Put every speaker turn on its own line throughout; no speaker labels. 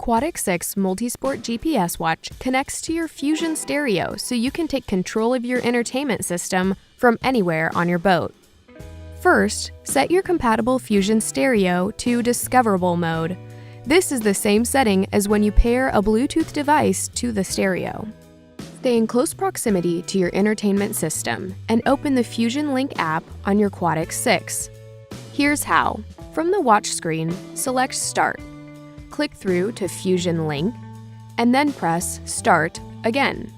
Quatix 6 multisport GPS watch connects to your Fusion stereo so you can take control of your entertainment system from anywhere on your boat. First, set your compatible Fusion stereo to discoverable mode. This is the same setting as when you pair a Bluetooth device to the stereo. Stay in close proximity to your entertainment system and open the Fusion Link app on your Quatix 6. Here's how. From the watch screen, select Start. Click through to Fusion Link, and then press Start again.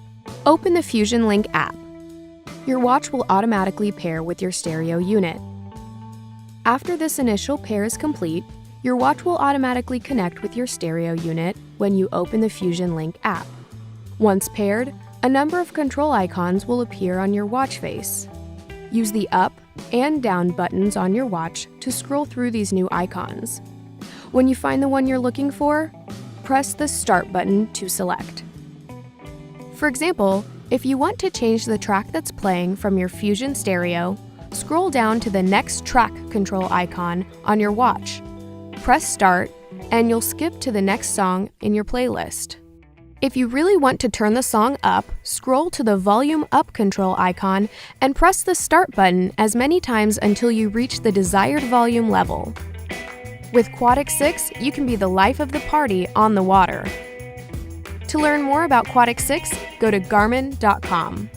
Open the Fusion Link app. Your watch will automatically pair with your stereo unit. After this initial pair is complete, your watch will automatically connect with your stereo unit when you open the Fusion Link app. Once paired, a number of control icons will appear on your watch face. Use the up and down buttons on your watch to scroll through these new icons. When you find the one you're looking for, press the Start button to select. For example, if you want to change the track that's playing from your Fusion stereo, scroll down to the next track control icon on your watch. Press Start, and you'll skip to the next song in your playlist. If you really want to turn the song up, scroll to the Volume Up control icon and press the Start button as many times until you reach the desired volume level. With Quatix 6, you can be the life of the party on the water. To learn more about Quatix 6, go to Garmin.com.